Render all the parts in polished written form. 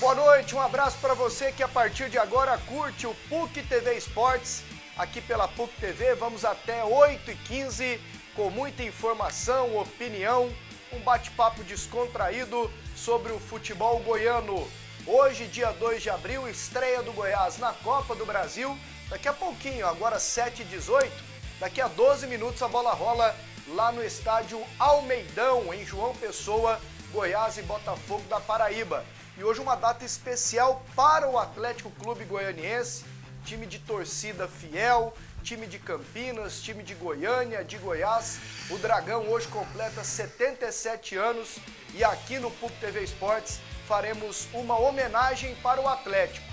boa noite, um abraço para você que a partir de agora curte o PUC TV Esportes, aqui pela PUC TV. Vamos até 8h15 com muita informação, opinião, um bate-papo descontraído sobre o futebol goiano. Hoje, dia 2 de abril, estreia do Goiás na Copa do Brasil. Daqui a pouquinho, agora 7h18, daqui a 12 minutos a bola rola lá no estádio Almeidão, em João Pessoa, Goiás e Botafogo da Paraíba. E hoje uma data especial para o Atlético Clube Goianiense, time de torcida fiel, time de Campinas, time de Goiânia, de Goiás. O Dragão hoje completa 77 anos e aqui no PUC TV Esportes faremos uma homenagem para o Atlético,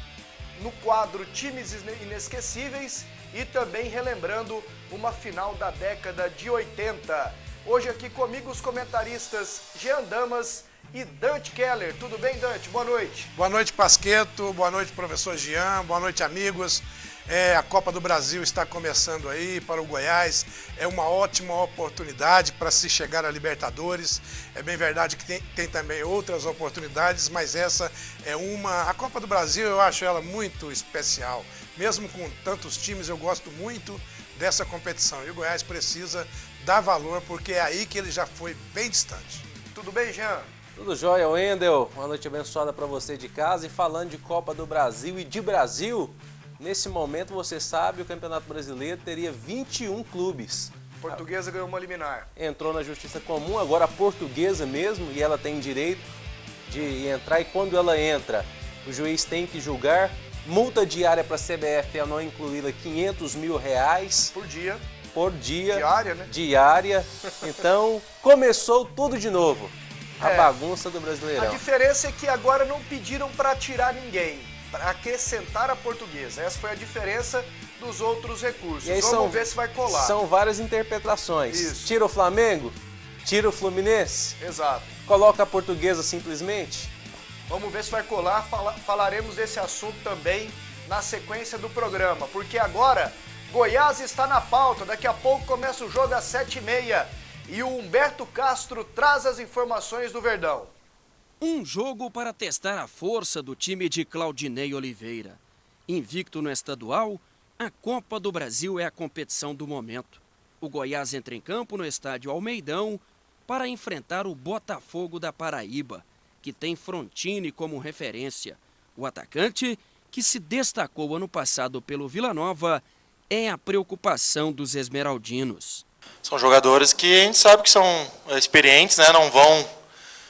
no quadro Times Inesquecíveis e também relembrando uma final da década de 80. Hoje aqui comigo os comentaristas Jean Damas e Dante Keller. Tudo bem, Dante? Boa noite. Boa noite, Pasquetto. Boa noite, professor Jean. Boa noite, amigos. A Copa do Brasil está começando aí para o Goiás. É uma ótima oportunidade para se chegar a Libertadores. É bem verdade que tem também outras oportunidades, mas essa é uma... A Copa do Brasil eu acho ela muito especial. Mesmo com tantos times, eu gosto muito dessa competição. E o Goiás precisa dar valor, porque é aí que ele já foi bem distante. Tudo bem, Jean? Tudo jóia, Wendel. Uma noite abençoada para você de casa. E falando de Copa do Brasil e de Brasil, nesse momento, você sabe, o Campeonato Brasileiro teria 21 clubes. A Portuguesa ganhou uma liminar. Entrou na Justiça Comum, agora a Portuguesa mesmo, e ela tem direito de entrar. E quando ela entra, o juiz tem que julgar. Multa diária para a CBF ao não incluí-la, R$500 mil. Por dia. Diária, né? Diária. Então, começou tudo de novo. A bagunça do Brasileirão. A diferença é que agora não pediram para tirar ninguém, para acrescentar a Portuguesa. Essa foi a diferença dos outros recursos. Vamos ver se vai colar. São várias interpretações. Isso. Tira o Flamengo, tira o Fluminense. Exato. Coloca a Portuguesa simplesmente. Vamos ver se vai colar. Falaremos desse assunto também na sequência do programa, porque agora Goiás está na pauta. Daqui a pouco começa o jogo às 7h30 e o Humberto Castro traz as informações do Verdão. Um jogo para testar a força do time de Claudinei Oliveira. Invicto no estadual, a Copa do Brasil é a competição do momento. O Goiás entra em campo no estádio Almeidão para enfrentar o Botafogo da Paraíba, que tem Frontini como referência. O atacante, que se destacou ano passado pelo Vila Nova, é a preocupação dos esmeraldinos. São jogadores que a gente sabe que são experientes, né? Não vão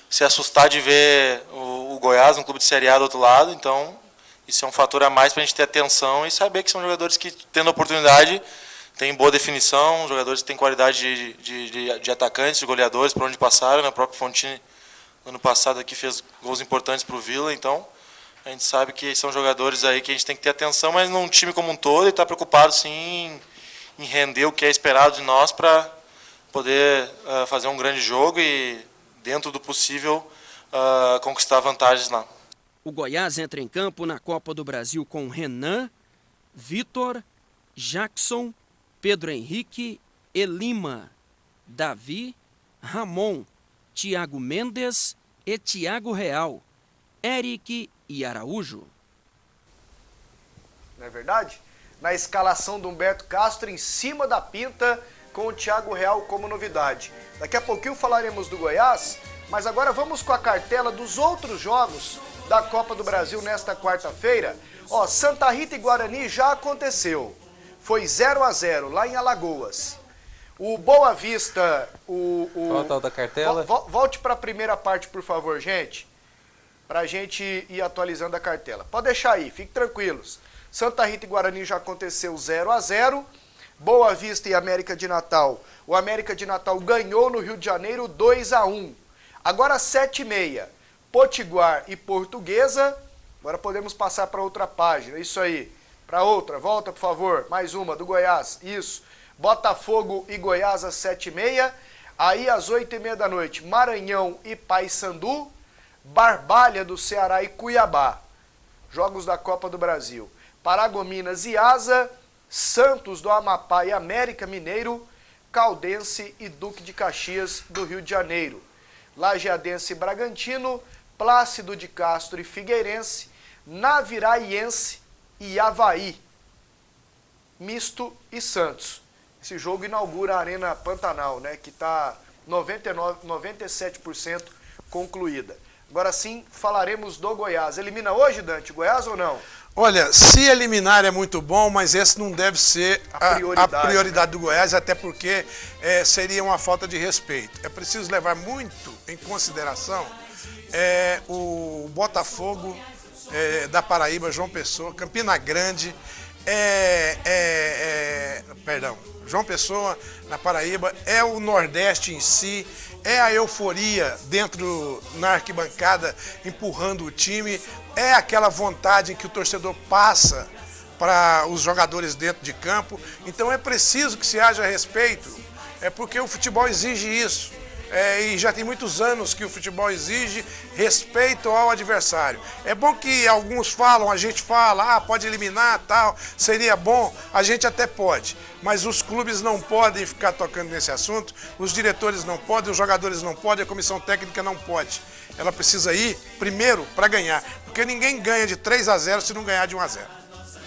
se assustar de ver o Goiás, um clube de Série A do outro lado. Então, isso é um fator a mais para a gente ter atenção e saber que são jogadores que, tendo oportunidade, têm boa definição, jogadores que têm qualidade de atacantes, de goleadores, por onde passaram, né? O próprio Frontini, ano passado, aqui fez gols importantes para o Vila. Então, a gente sabe que são jogadores aí que a gente tem que ter atenção, mas num time como um todo, e está preocupado, sim, em render o que é esperado de nós para poder fazer um grande jogo e, dentro do possível, conquistar vantagens lá. O Goiás entra em campo na Copa do Brasil com Renan, Vitor, Jackson, Pedro Henrique, Elima, Davi, Ramon, Thiago Mendes e Thiago Real, Eric e Araújo. Não é verdade? Na escalação do Humberto Castro, em cima da pinta, com o Thiago Real como novidade. Daqui a pouquinho falaremos do Goiás, mas agora vamos com a cartela dos outros jogos da Copa do Brasil nesta quarta-feira. Santa Rita e Guarani já aconteceu. Foi 0-0 lá em Alagoas. O Boa Vista... Falta da cartela. Volte para a primeira parte, por favor, gente. Para a gente ir atualizando a cartela. Pode deixar aí, fiquem tranquilos. Santa Rita e Guarani já aconteceu 0-0. Boa Vista e América de Natal. O América de Natal ganhou no Rio de Janeiro 2-1. Agora 7h30. Potiguar e Portuguesa. Agora podemos passar para outra página. Isso aí. Para outra. Volta, por favor. Mais uma do Goiás. Isso. Botafogo e Goiás às 7h30. Aí às 8h30 da noite. Maranhão e Paysandu. Barbalha do Ceará e Cuiabá. Jogos da Copa do Brasil. Paragominas e Asa, Santos do Amapá e América Mineiro, Caldense e Duque de Caxias do Rio de Janeiro. Lajeadense e Bragantino, Plácido de Castro e Figueirense, Naviraiense e Avaí, Misto e Santos. Esse jogo inaugura a Arena Pantanal, né, que está 97% concluída. Agora sim, falaremos do Goiás. Elimina hoje, Dante, Goiás ou não? Olha, se eliminar é muito bom, mas esse não deve ser a prioridade, né, do Goiás, até porque seria uma falta de respeito. É preciso levar muito em consideração o Botafogo da Paraíba, João Pessoa, Campina Grande, João Pessoa, na Paraíba, é o Nordeste em si, é a euforia na arquibancada, empurrando o time, é aquela vontade que o torcedor passa para os jogadores dentro de campo. Então é preciso que se haja respeito, porque o futebol exige isso. E já tem muitos anos que o futebol exige respeito ao adversário. É bom que alguns falam, a gente fala, pode eliminar, tal, seria bom, a gente até pode. Mas os clubes não podem ficar tocando nesse assunto, os diretores não podem, os jogadores não podem, a comissão técnica não pode. Ela precisa ir primeiro para ganhar, porque ninguém ganha de 3-0 se não ganhar de 1-0.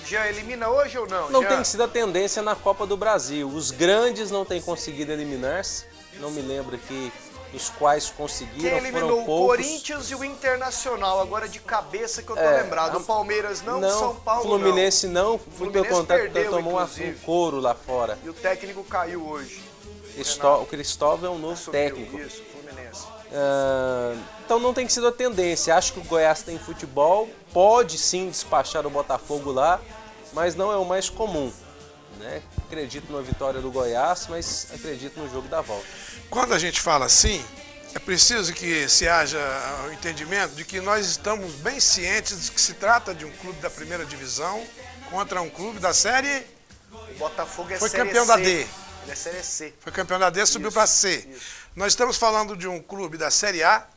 Já elimina hoje ou não? Não tem sido a tendência na Copa do Brasil. Os grandes não têm conseguido eliminar-se. Não me lembro aqui os quais conseguiram, quem eliminou foram poucos. O Corinthians e o Internacional, agora de cabeça que eu tô lembrado. O Palmeiras não, São Paulo Fluminense não. Fluminense pelo contrário, perdeu, tomou um couro lá fora. E o técnico caiu hoje. O Cristóvão é um novo técnico. Isso, Fluminense. Então não tem sido a tendência. Acho que o Goiás tem futebol, pode sim despachar o Botafogo lá, mas não é o mais comum, né? Acredito na vitória do Goiás, mas acredito no jogo da volta. Quando a gente fala assim, é preciso que se haja o entendimento de que nós estamos bem cientes de que se trata de um clube da primeira divisão contra um clube da série... O Botafogo foi campeão da D. Ele é série C. Foi campeão da D, subiu para C. Isso. Nós estamos falando de um clube da série A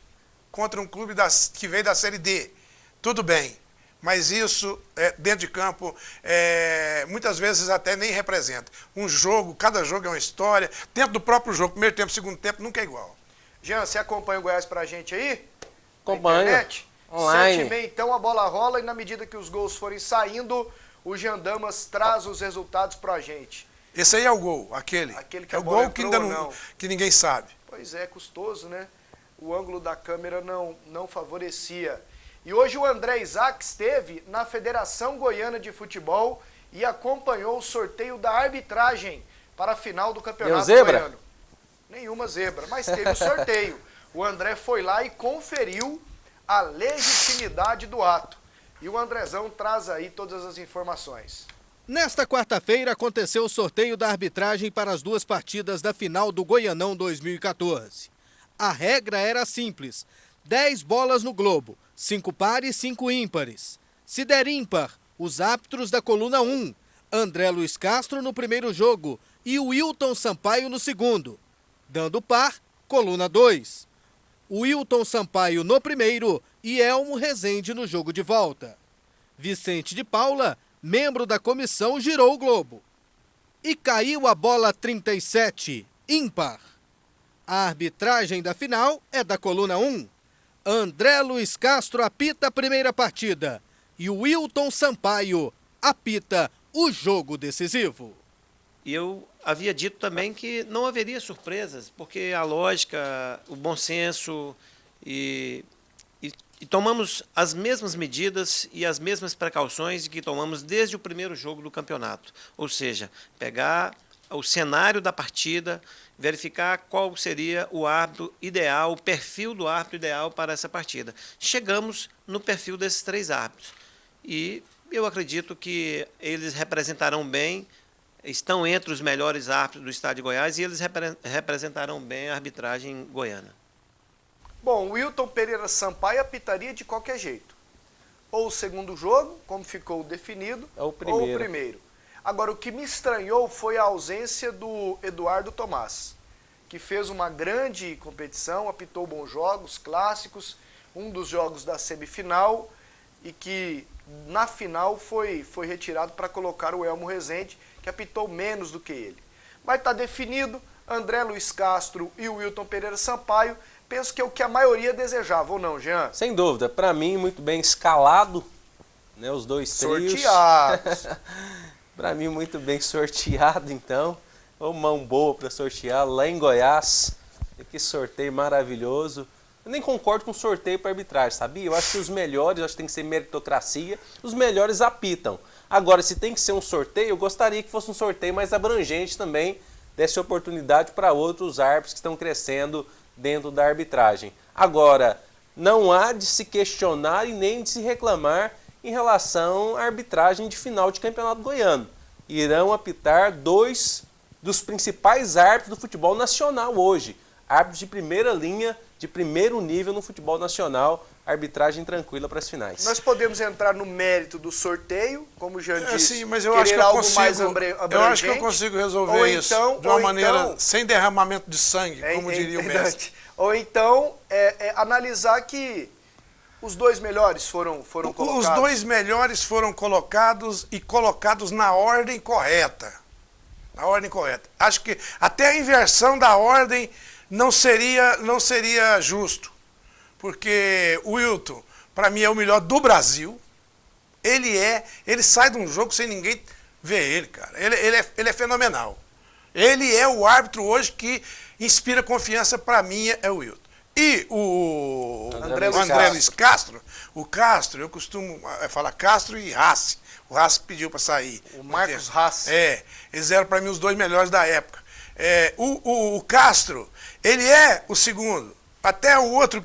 contra um clube que veio da série D. Tudo bem. Mas isso, dentro de campo, muitas vezes até nem representa. Um jogo, cada jogo é uma história. Dentro do próprio jogo, primeiro tempo, segundo tempo, nunca é igual. Jean, você acompanha o Goiás pra gente aí? Acompanho. Online. 7h30, então a bola rola e na medida que os gols forem saindo, o Jean Damas traz os resultados pra gente. Esse aí é o gol, aquele que é o gol que ainda não, que ninguém sabe. Pois é, custoso, né? O ângulo da câmera não favorecia. E hoje o André Isaac esteve na Federação Goiana de Futebol e acompanhou o sorteio da arbitragem para a final do Campeonato Goiano. Nenhuma zebra, mas teve o sorteio. O André foi lá e conferiu a legitimidade do ato. E o Andrezão traz aí todas as informações. Nesta quarta-feira aconteceu o sorteio da arbitragem para as duas partidas da final do Goianão 2014. A regra era simples: 10 bolas no globo, 5 pares, 5 ímpares. Se der ímpar, os árbitros da coluna 1, André Luiz Castro no primeiro jogo e o Wilton Sampaio no segundo. Dando par, coluna 2. Wilton Sampaio no primeiro e Elmo Rezende no jogo de volta. Vicente de Paula, membro da comissão, girou o globo. E caiu a bola 37, ímpar. A arbitragem da final é da coluna 1. André Luiz Castro apita a primeira partida e o Wilton Sampaio apita o jogo decisivo. E eu havia dito também que não haveria surpresas, porque a lógica, o bom senso e tomamos as mesmas medidas e as mesmas precauções que tomamos desde o primeiro jogo do campeonato. Ou seja, pegar o cenário da partida, verificar qual seria o árbitro ideal, o perfil do árbitro ideal para essa partida. Chegamos no perfil desses 3 árbitros. E eu acredito que eles representarão bem, estão entre os melhores árbitros do estado de Goiás e eles representarão bem a arbitragem goiana. Bom, o Wilton Pereira Sampaio apitaria de qualquer jeito. Ou o segundo jogo, como ficou definido, ou o primeiro. Agora, o que me estranhou foi a ausência do Eduardo Tomás, que fez uma grande competição, apitou bons jogos, clássicos, um dos jogos da semifinal, e que na final foi retirado para colocar o Elmo Rezende, que apitou menos do que ele. Mas está definido, André Luiz Castro e o Wilton Pereira Sampaio penso que é o que a maioria desejava, ou não, Jean? Sem dúvida, para mim muito bem escalado, né, os dois trios. Sorteados. Para mim muito bem sorteado, então. Uma mão boa para sortear lá em Goiás. Que sorteio maravilhoso. Eu nem concordo com sorteio para arbitragem, sabia? Eu acho que os melhores, acho que tem que ser meritocracia, os melhores apitam. Agora, se tem que ser um sorteio, eu gostaria que fosse um sorteio mais abrangente também, desse oportunidade para outros árbitros que estão crescendo dentro da arbitragem. Agora, não há de se questionar e nem de se reclamar em relação à arbitragem de final de campeonato goiano. Irão apitar 2 dos principais árbitros do futebol nacional hoje. Árbitros de primeira linha, de primeiro nível no futebol nacional, arbitragem tranquila para as finais. Nós podemos entrar no mérito do sorteio, como o Jean disse, sim, mas eu acho que eu algo consigo, mais abrangente. eu acho que eu consigo resolver isso de uma maneira sem derramamento de sangue, como diria o mestre. Ou então, analisar que os 2 melhores foram colocados. Os 2 melhores foram colocados e colocados na ordem correta. Na ordem correta. Acho que até a inversão da ordem não seria justo. Porque o Wilton, para mim, é o melhor do Brasil. Ele sai de um jogo sem ninguém ver ele, cara. Ele é fenomenal. Ele é o árbitro hoje que inspira confiança, para mim, é o Wilton. E o André Luiz Castro, eu costumo falar Castro e Rassi. O Rassi pediu para sair. O Marcos Rassi. Eles eram para mim os 2 melhores da época. O Castro, ele é o segundo. Até o outro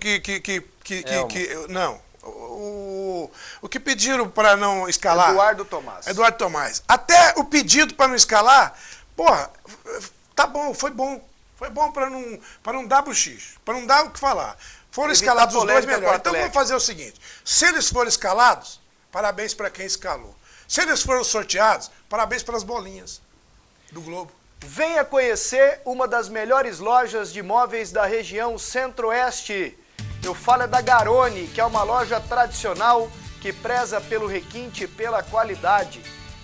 não. O que pediram para não escalar. Eduardo Tomás. Até o pedido para não escalar, porra, tá bom, foi bom. Foi bom para não dar bochicho, para não dar o que falar. Foram escalados os 2 melhores. Então vamos fazer o seguinte: se eles forem escalados, parabéns para quem escalou. Se eles foram sorteados, parabéns para as bolinhas do Globo. Venha conhecer uma das melhores lojas de móveis da região Centro-Oeste. Eu falo da Garoni, que é uma loja tradicional que preza pelo requinte e pela qualidade.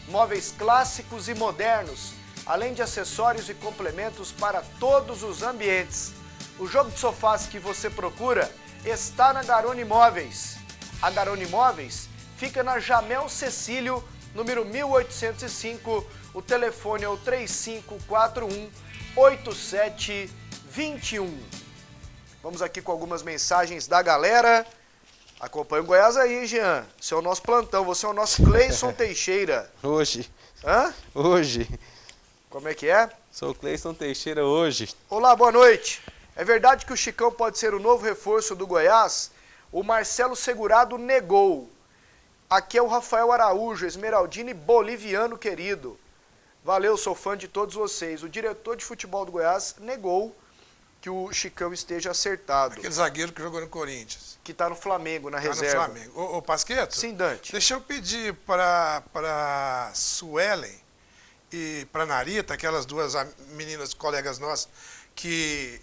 Móveis clássicos e modernos, além de acessórios e complementos para todos os ambientes. O jogo de sofás que você procura está na Garoni Móveis. A Garoni Móveis fica na Jamel Cecílio, número 1805. O telefone é o 3541-8721. Vamos aqui com algumas mensagens da galera. Acompanha o Goiás aí, Jean. Você é o nosso plantão, você é o nosso Cleison Teixeira. Hoje. Hã? Hoje. Como é que é? Sou o Cleison Teixeira hoje. Olá, boa noite. É verdade que o Chicão pode ser o novo reforço do Goiás? O Marcelo Segurado negou. Aqui é o Rafael Araújo, esmeraldino e boliviano querido. Valeu, sou fã de todos vocês. O diretor de futebol do Goiás negou que o Chicão esteja acertado. Aquele zagueiro que jogou no Corinthians. Que está no Flamengo, na reserva. No Flamengo. Ô, Pasqueto? Sim, Dante. Deixa eu pedir para Suelen e para Narita, aquelas 2 meninas, colegas nossas, que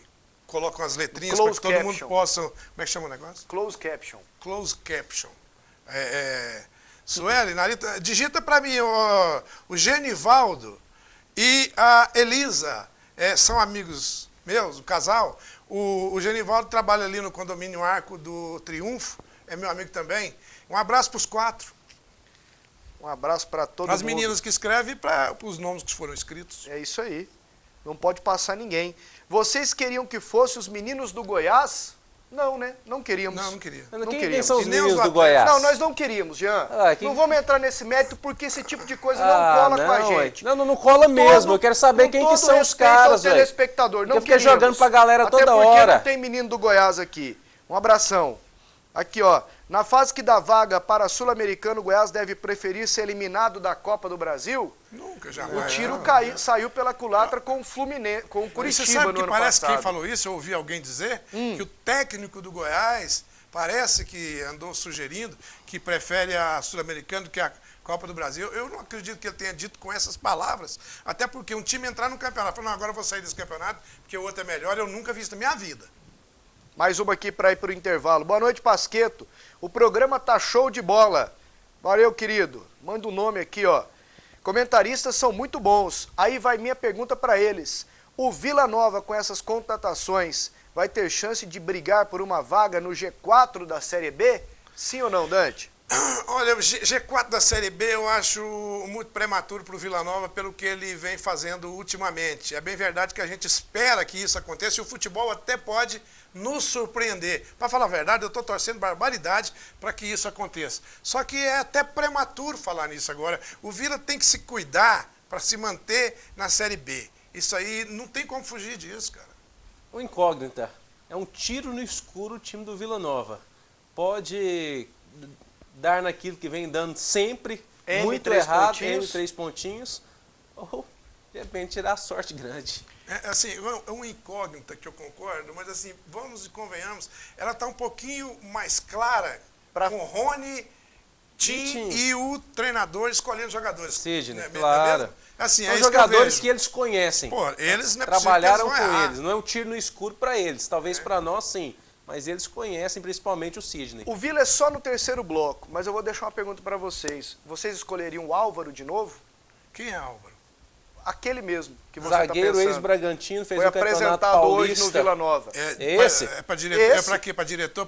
colocam as letrinhas para que todo mundo possa... Como é que chama o negócio? Close caption. Close caption. Sueli, Narita, digita para mim, o Genivaldo e a Elisa, são amigos meus, o casal. O Genivaldo trabalha ali no condomínio Arco do Triunfo, é meu amigo também. Um abraço para os 4. Um abraço para todo mundo. Para as meninas que escrevem e para os nomes que foram escritos. É isso aí. Não pode passar ninguém. Vocês queriam que fossem os meninos do Goiás? Não, né? Não queríamos. Não queria. Não queríamos. Quem são os meninos do Goiás? Não, nós não queríamos, Jean. Não vamos entrar nesse mérito porque esse tipo de coisa não cola com a gente. Não cola mesmo. Eu quero saber quem que são os caras, velho. Telespectador, não fica jogando pra galera toda hora. Até porque não tem menino do Goiás aqui. Um abração. Aqui, ó. Na fase que dá vaga para Sul-Americano, o Goiás deve preferir ser eliminado da Copa do Brasil? Nunca, já. O tiro saiu pela culatra com o Fluminense, com o Curitiba você sabe no ano parece passado. Quem falou isso, eu ouvi alguém dizer, que o técnico do Goiás parece que andou sugerindo que prefere a Sul-Americana do que a Copa do Brasil. Eu não acredito que ele tenha dito com essas palavras, até porque um time entrar no campeonato, falando, agora eu vou sair desse campeonato porque o outro é melhor, eu nunca vi isso na minha vida. Mais uma aqui para ir para o intervalo. Boa noite, Pasqueto. O programa tá show de bola. Valeu, querido. Manda um nome aqui, ó. Comentaristas são muito bons. Aí vai minha pergunta para eles. O Vila Nova, com essas contratações, vai ter chance de brigar por uma vaga no G4 da Série B? Sim ou não, Dante? Olha, o G4 da Série B eu acho muito prematuro para o Vila Nova pelo que ele vem fazendo ultimamente. É bem verdade que a gente espera que isso aconteça e o futebol até pode nos surpreender. Para falar a verdade, eu estou torcendo barbaridade para que isso aconteça. Só que é até prematuro falar nisso agora. O Vila tem que se cuidar para se manter na Série B. Isso aí não tem como fugir disso, cara. O incógnita. É um tiro no escuro o time do Vila Nova. Pode dar naquilo que vem dando sempre, muito errado, N3 pontinhos, ou de repente tirar a sorte grande. Assim, é uma incógnita que eu concordo, mas assim, vamos e convenhamos, ela está um pouquinho mais clara com o Rony, Tim e o treinador escolhendo jogadores. Sidney, né? Claro. Assim, são jogadores que eles conhecem. Pô, eles não é trabalharam com eles, não é um tiro no escuro para eles, talvez para nós sim. Mas eles conhecem principalmente o Sidney. O Vila é só no terceiro bloco, mas eu vou deixar uma pergunta para vocês. Vocês escolheriam o Álvaro de novo? Quem é Álvaro? Aquele mesmo que você zagueiro tá pensando. Ex-Bragantino, fez foi o Campeonato apresentado Paulista. hoje no Vila Nova. Esse? É para diretor? É para quê? Para diretor?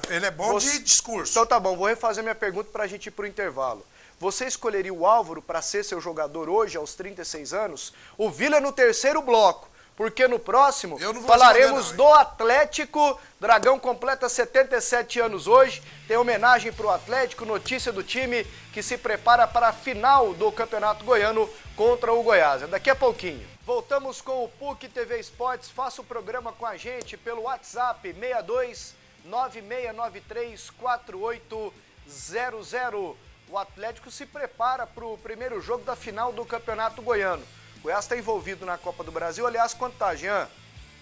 Ele é bom de discurso. Então tá bom, vou refazer minha pergunta para a gente ir para o intervalo. Você escolheria o Álvaro para ser seu jogador hoje, aos 36 anos? O Vila no terceiro bloco. Porque no próximo falaremos do Atlético. Dragão completa 77 anos hoje. Tem homenagem para o Atlético, notícia do time que se prepara para a final do Campeonato Goiano contra o Goiás. É daqui a pouquinho. Voltamos com o PUC TV Esportes. Faça o programa com a gente pelo WhatsApp 62 9693 4800. O Atlético se prepara para o primeiro jogo da final do Campeonato Goiano. O Goiás está envolvido na Copa do Brasil. Aliás, quanto tá, Jean?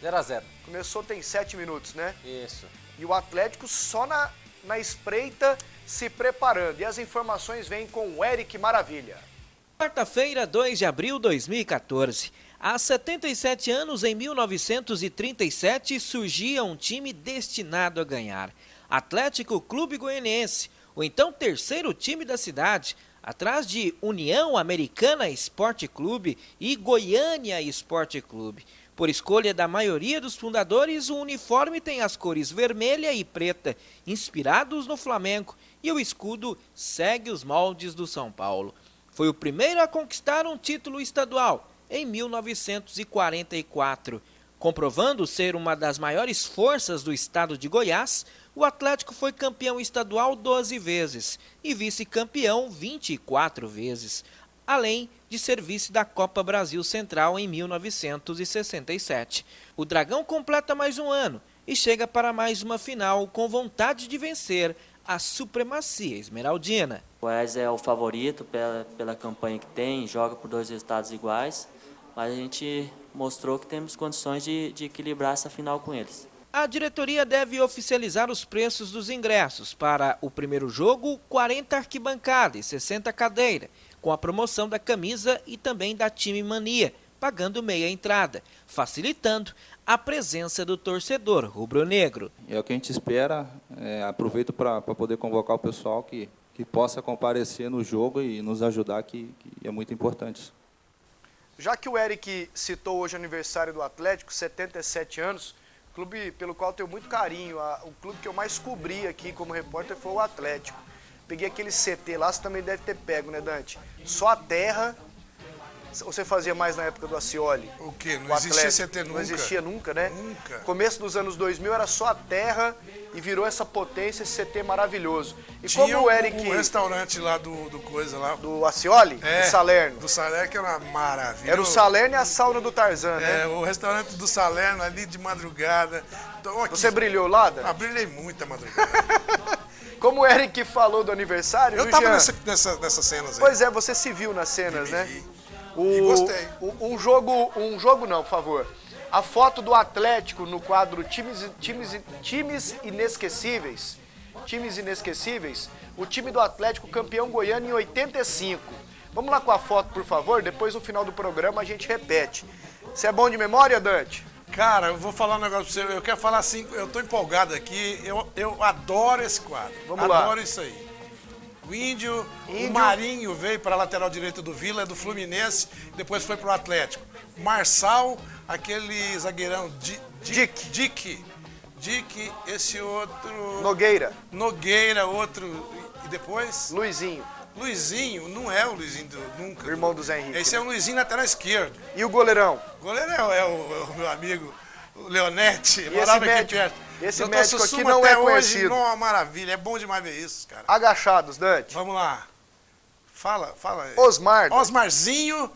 0-0. Começou tem 7 minutos, né? Isso. E o Atlético só na espreita se preparando. E as informações vêm com o Eric Maravilha. Quarta-feira, 2 de abril de 2014. Há 77 anos, em 1937, surgia um time destinado a ganhar. Atlético Clube Goianiense, o então terceiro time da cidade, atrás de União Americana Esporte Clube e Goiânia Esporte Clube. Por escolha da maioria dos fundadores, o uniforme tem as cores vermelha e preta, inspirados no Flamengo, e o escudo segue os moldes do São Paulo. Foi o primeiro a conquistar um título estadual, em 1944. Comprovando ser uma das maiores forças do estado de Goiás, o Atlético foi campeão estadual 12 vezes e vice-campeão 24 vezes, além de ser vice da Copa Brasil Central em 1967. O Dragão completa mais um ano e chega para mais uma final com vontade de vencer a supremacia esmeraldina. O Goiás é o favorito pela campanha que tem, joga por 2 resultados iguais, mas a gente mostrou que temos condições de equilibrar essa final com eles. A diretoria deve oficializar os preços dos ingressos. Para o primeiro jogo, 40 arquibancadas e 60 cadeiras, com a promoção da camisa e também da Time Mania, pagando meia entrada, facilitando a presença do torcedor rubro-negro. É o que a gente espera, aproveito para poder convocar o pessoal que possa comparecer no jogo e nos ajudar, que é muito importante. Já que o Eric citou hoje o aniversário do Atlético, 77 anos, clube pelo qual eu tenho muito carinho, o clube que eu mais cobri aqui como repórter foi o Atlético. Peguei aquele CT lá, você também deve ter pego, né, Dante? Só a terra. Você fazia mais na época do Ascioli? O quê? Não existia CT nunca? Não existia nunca, né? Nunca. Começo dos anos 2000 era só a terra e virou essa potência, esse CT maravilhoso. E tinha como o Eric... o restaurante lá do coisa lá. Do Ascioli? Do Salerno. Do Salerno, que era uma maravilha. Era o Salerno e a sauna do Tarzan, né? O restaurante do Salerno ali de madrugada. Então, você brilhou lá, Dan? Brilhei muito a madrugada. Como o Eric falou do aniversário... Eu tava nessas cenas aí. Pois é, você se viu nas cenas, né? E gostei. Um jogo não, por favor. A foto do Atlético no quadro Times Inesquecíveis. Times Inesquecíveis. O time do Atlético campeão goiano em 85. Vamos lá com a foto, por favor. Depois, no final do programa, a gente repete. Você é bom de memória, Dante? Cara, eu vou falar um negócio pra você. Eu quero falar assim, eu tô empolgado aqui. Eu adoro esse quadro. Vamos lá. Adoro isso aí. O Índio, o Marinho veio para a lateral direita do Vila, é do Fluminense, depois foi para o Atlético. Marçal, aquele zagueirão Dick, esse outro... Nogueira, outro... E depois? Luizinho, não é o Luizinho nunca. O irmão do Zé Henrique. Esse é o Luizinho lateral esquerdo. E o goleirão? O goleiro é o meu amigo, o Leonete. E esse médico, Doutor médico Sussuma aqui não é conhecido. Hoje, não, é uma maravilha, é bom demais ver isso, cara. Agachados, Dante. Vamos lá. Fala aí. Osmarzinho,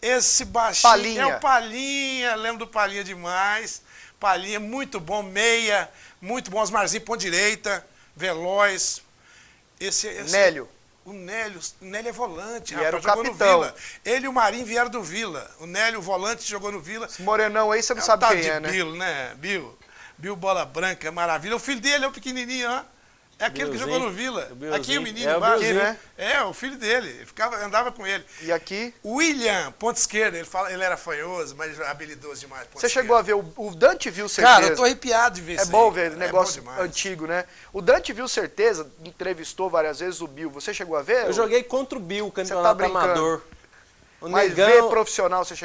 esse baixinho. Palinha. É o Palinha, lembro do Palinha demais. Palinha, muito bom, meia, muito bom. Osmarzinho, ponta direita, veloz. Nélio. O Nélio é volante, e era o jogou capitão. no Vila. Ele e o Marinho vieram do Vila. O Nélio, o volante, jogou no Vila. Esse morenão aí, você não sabe quem é, né? Bill, né? Bill Bola Branca, maravilha. O filho dele é o pequenininho, ó. É aquele que jogou no Vila. Aqui o menino embaixo, né? É, o filho dele. Andava com ele. E aqui? William, ponta esquerda. Ele era fanhoso, mas habilidoso demais. Você chegou a ver, o Dante viu certeza. Cara, eu tô arrepiado de ver isso. É bom ver, negócio antigo, né? O Dante viu certeza, entrevistou várias vezes o Bill. Você chegou a ver? Eu joguei contra o Bill, campeonato amador. Mas ver profissional, você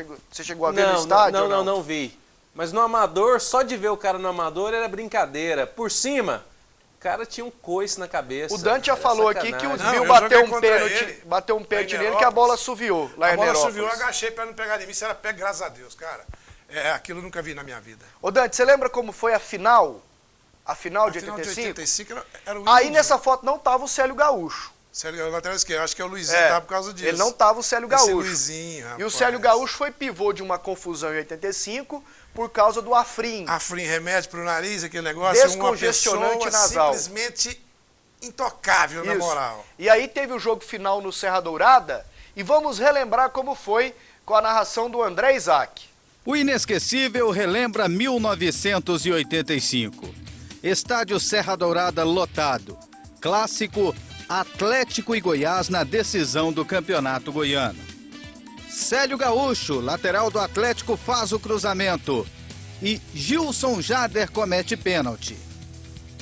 chegou a ver no estádio? Não vi. Mas no amador, só de ver o cara no amador era brincadeira. Por cima... O cara tinha um coice na cabeça. O Dante já falou aqui que o Bill bateu um pênalti nele que a bola assoviou lá em Nerópolis. A bola assoviou, eu agachei pra não pegar em mim. Se era pé, graças a Deus, cara. Aquilo eu nunca vi na minha vida. Ô Dante, você lembra como foi a final? A final de 85? De 85 era o Aí nessa foto não tava o Célio Gaúcho. Célio, lateral esquerdo, acho que é o Luizinho, tava por causa disso. Ele não tava o Célio Gaúcho. Luizinho, rapaz. E o Célio Gaúcho foi pivô de uma confusão em 85 por causa do Afrin. Afrin, remédio pro nariz, aquele negócio. Descongestionante nasal. Simplesmente intocável, na moral. E aí teve o jogo final no Serra Dourada e vamos relembrar como foi com a narração do André Isaac. O inesquecível relembra 1985. Estádio Serra Dourada lotado. Clássico Atlético e Goiás na decisão do Campeonato Goiano. Célio Gaúcho, lateral do Atlético, faz o cruzamento e Gilson Jader comete pênalti.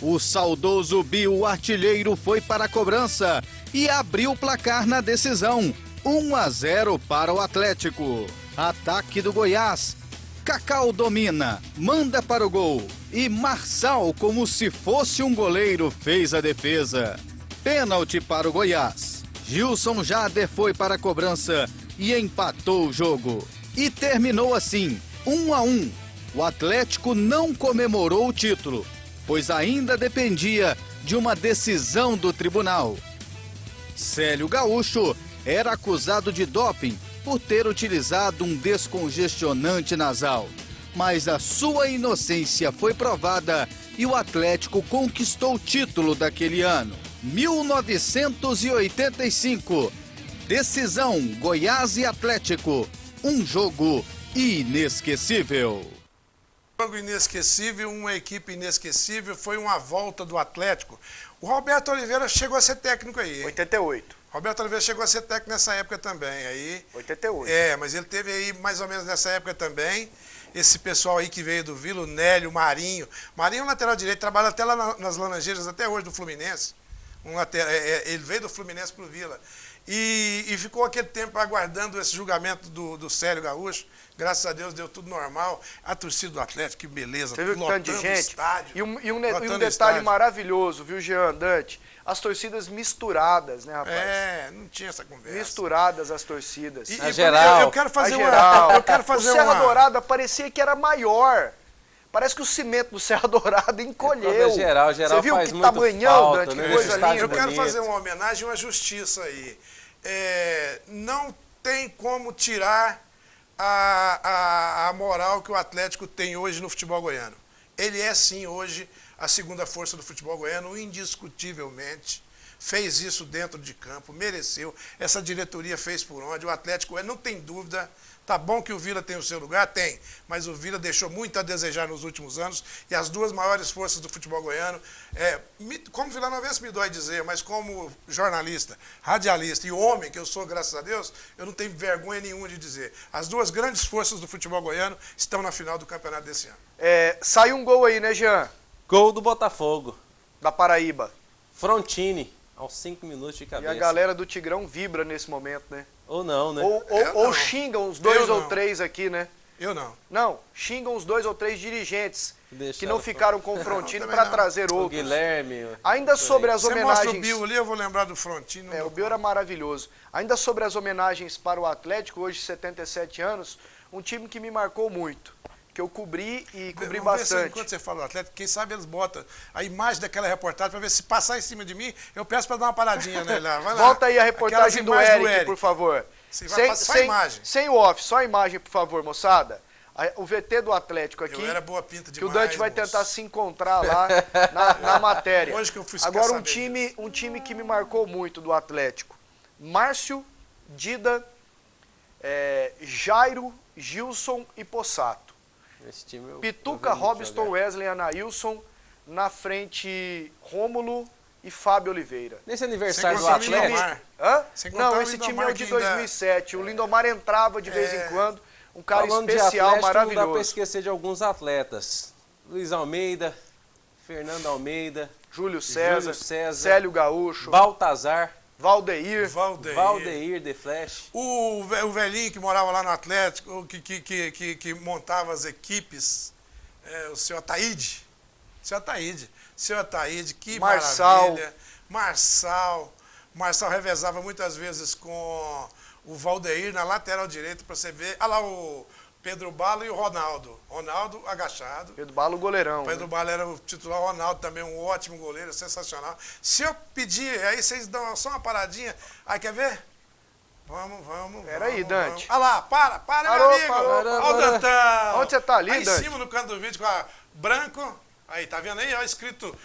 O saudoso Bill, artilheiro, foi para a cobrança e abriu o placar na decisão. 1-0 para o Atlético. Ataque do Goiás. Cacau domina, manda para o gol e Marçal, como se fosse um goleiro, fez a defesa. Pênalti para o Goiás. Gilson Jader foi para a cobrança e empatou o jogo. E terminou assim, 1-1. O Atlético não comemorou o título, pois ainda dependia de uma decisão do tribunal. Célio Gaúcho era acusado de doping por ter utilizado um descongestionante nasal. Mas a sua inocência foi provada e o Atlético conquistou o título daquele ano. 1985. Decisão Goiás e Atlético. Um jogo inesquecível. Um jogo inesquecível, uma equipe inesquecível, foi uma volta do Atlético. O Roberto Oliveira chegou a ser técnico aí. 88. Roberto Oliveira chegou a ser técnico nessa época também. Aí, 88. Mas ele teve aí mais ou menos nessa época também. Esse pessoal aí que veio do Vila, o Nélio, o Marinho. Marinho é um lateral direito, trabalha até lá nas Laranjeiras, até hoje, do Fluminense. Ele veio do Fluminense pro Vila. E ficou aquele tempo aguardando esse julgamento do Célio Gaúcho. Graças a Deus deu tudo normal. A torcida do Atlético, que beleza. Você viu que tanto de gente? Estádio, e um detalhe maravilhoso, viu, Jean, Dante? As torcidas misturadas, né, rapaz? Não tinha essa conversa. Misturadas as torcidas. geral. Eu quero fazer o Serra Dourada parecia que era maior. Parece que o cimento do Serra Dourada encolheu. Geral Você viu faz que muito tamanhão, falta, Dante, né? que coisa linda. Eu quero fazer uma homenagem, uma justiça aí. Não tem como tirar a moral que o Atlético tem hoje no futebol goiano. Ele é, sim, hoje a segunda força do futebol goiano, indiscutivelmente. Fez isso dentro de campo, mereceu. Essa diretoria fez por onde. O Atlético, não tem dúvida. Tá bom que o Vila tem o seu lugar? Tem. Mas o Vila deixou muito a desejar nos últimos anos. E as duas maiores forças do futebol goiano, como vilanovense me dói dizer, mas como jornalista, radialista e homem que eu sou, graças a Deus, eu não tenho vergonha nenhuma de dizer. As duas grandes forças do futebol goiano estão na final do campeonato desse ano. Saiu um gol aí, né, Jean? Gol do Botafogo. Da Paraíba. Frontini, aos 5 minutos de cabeça. E a galera do Tigrão vibra nesse momento, né? Ou não, né? Ou xingam uns 2 ou 3 aqui, né? Eu não. Não, xingam os 2 ou 3 dirigentes Deixa que não ela- ficaram com o Frontino também para não. trazer O outros. Guilherme. Ainda sobre as Você mostra o homenagens... Bill ali, eu vou lembrar do Frontino. O Bill era maravilhoso. Ainda sobre as homenagens para o Atlético, hoje 77 anos, um time que me marcou muito, que eu cobri e cobri Vamos ver se, bastante. enquanto você fala do Atlético, quem sabe eles botam a imagem daquela reportagem para ver se passar em cima de mim, eu peço para dar uma paradinha nele lá. Vai lá. Volta aí a reportagem do Aquelas imagens Eric, por favor. Sim, vai passar a imagem. Sem o off, só a imagem, por favor, moçada. O VT do Atlético aqui, Eu era boa pinta demais, que o Dante vai moço. tentar se encontrar lá na matéria. Hoje que eu fui ficar Agora, sabendo um time que me marcou muito do Atlético. Márcio, Dida, Jairo, Gilson e Possato. Esse time eu Pituca, vi muito Robson, jogar. Wesley, Anailson, na frente Rômulo e Fábio Oliveira. Nesse aniversário do Sem contar o Atlético, Lindomar. Hã? Sem contar Não, o esse time é Lindomar o de que ainda- 2007. O Lindomar entrava de vez em quando. Um cara falando de especial, Atlético, não dá maravilhoso. para esquecer de alguns atletas. Luiz Almeida, Fernando Almeida, Júlio César, Júlio César, Célio Gaúcho, Baltazar, Valdeir. Valdeir de Flash. O velhinho que morava lá no Atlético, que montava as equipes, o seu Ataíde. Seu Ataíde, que Marçal. maravilha. Marçal revezava muitas vezes com o Valdeir na lateral direita, para você ver. Olha lá o Pedro Bala e o Ronaldo. Ronaldo agachado. Pedro Bala, o goleirão. Pedro Bala era o titular, o Ronaldo também um ótimo goleiro, sensacional. Se eu pedir, aí vocês dão só uma paradinha. Aí, quer ver? Vamos. Peraí, Dante. Olha lá, para, Parou, meu amigo. parou, Olha o parou. Dantão. Onde você tá ali, aí Dante? em cima no canto do vídeo, com a branco. Aí, tá vendo aí? Ó, escrito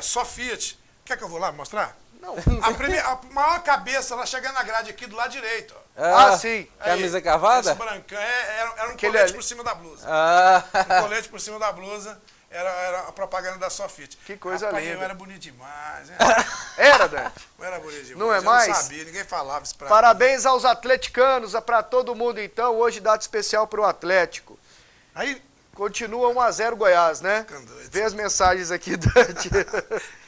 só Fiat. Quer que eu vou lá mostrar? Não. A maior cabeça, ela chega na grade aqui do lado direito. Ó. Ah, sim. Camisa Aí, cavada? Esse brancão, era um Aquele colete ali. por cima da blusa. Ah, Um colete por cima da blusa. Era a propaganda da Sofit. Que coisa Rapaz, linda. Eu era bonito demais, hein? Era, Dante. Eu era bonito demais. Não é Eu mais? não sabia, ninguém falava isso pra mim. Parabéns aos atleticanos, para todo mundo então. Hoje data especial para o Atlético. Aí, Continua 1-0 Goiás, né? ficando doido. Vê as mensagens aqui, Dante.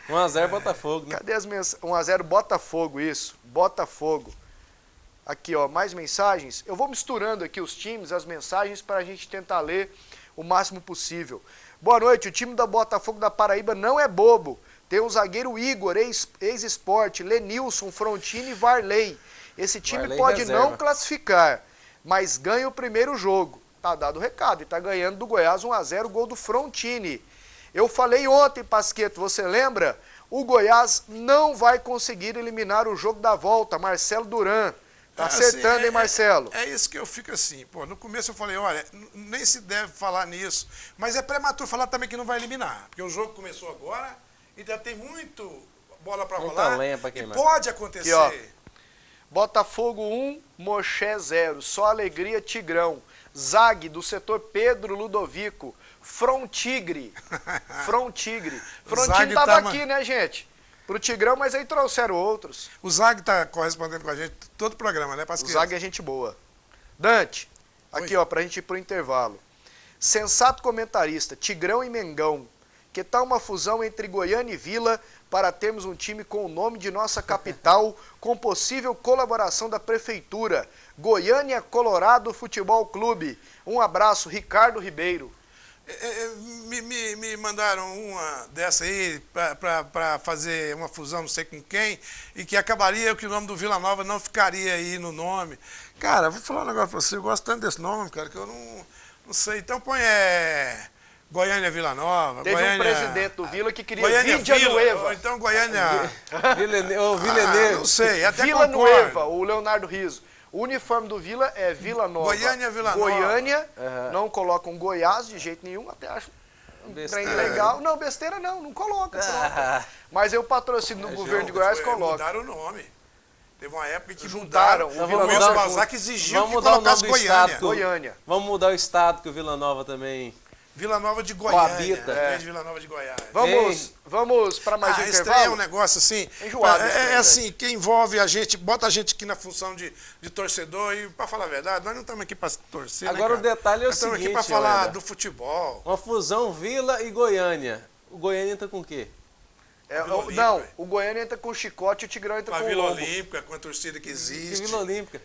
1x0 Botafogo, né? Cadê as mensagens? 1-0 Botafogo, isso. Botafogo. Aqui, ó, mais mensagens. Eu vou misturando aqui os times, as mensagens, para a gente tentar ler o máximo possível. Boa noite. O time da Botafogo da Paraíba não é bobo. Tem o zagueiro Igor, ex-esporte, Lenilson, Frontini e Varley. Esse time Varley pode reserva. não classificar, mas ganha o primeiro jogo. Tá dado o recado. E tá ganhando do Goiás 1-0, gol do Frontini. Eu falei ontem, Pasqueto, você lembra? O Goiás não vai conseguir eliminar o jogo da volta. Marcelo Duran. Tá acertando, hein, Marcelo? É isso que eu fico assim. Pô, no começo eu falei, olha, nem se deve falar nisso. Mas é prematuro falar também que não vai eliminar. Porque o jogo começou agora, ainda tem muito bola pra Muita rolar. lenha pra E queimar. pode acontecer. Aqui, ó. Botafogo 1, Moché 0. Só alegria, Tigrão. Zag, do setor Pedro Ludovico. Frontigre. Frontini Zag tava tá aqui, né, gente? Pro Tigrão, mas aí trouxeram outros. O Zag tá correspondendo com a gente todo o programa, né, O Pasquinha? Zag é gente boa. Dante, aqui, Oi. ó, pra gente ir pro intervalo. Sensato comentarista, Tigrão e Mengão. Que tal uma fusão entre Goiânia e Vila para termos um time com o nome de nossa capital, com possível colaboração da Prefeitura? Goiânia Colorado Futebol Clube. Um abraço, Ricardo Ribeiro. Me mandaram uma dessa aí para fazer uma fusão, não sei com quem, e que acabaria que o nome do Vila Nova não ficaria aí no nome. Cara, vou falar um negócio pra você, eu gosto tanto desse nome, cara, que eu não sei. Então põe Goiânia Vila Nova. Teve Goiânia, um presidente do Vila que queria Goiânia Vila Vila, Nueva. ou então Goiânia. Villeneuve. Não sei, até Vila concordo. Nueva, o Leonardo Riso. O uniforme do Vila é Vila Nova. Goiânia, Vila Nova. Goiânia, Uhum. não colocam Goiás de jeito nenhum, até acho um trem legal. Não, besteira não coloca. Mas eu patrocínio do governo de Goiás coloca. Mudaram o nome. Teve uma época que Juntaram. mudaram. O O Vila Wilson Nova Balzac exigiu Vamos que mudar o nome colocasse do Goiânia. estado. Goiânia. Vamos mudar o estado, que o Vila Nova também... Vila Nova de Goiânia. Coabita. É. Vila Nova de Goiás. Vamos para mais um esse trem é intervalo? um negócio assim. Enjoado esse trem, É assim, que envolve a gente, bota a gente aqui na função de torcedor e, pra falar a verdade, nós não estamos aqui pra torcer. Agora né, o cara? detalhe é o Nós estamos aqui pra seguinte, falar Wender. do futebol. Uma fusão Vila e Goiânia. O Goiânia entra com o quê? Vila Olímpica. Não, o Goiânia entra com o chicote e o Tigrão entra Com a com o Vila lombo. Olímpica, com a torcida que Que existe. Vila Olímpica.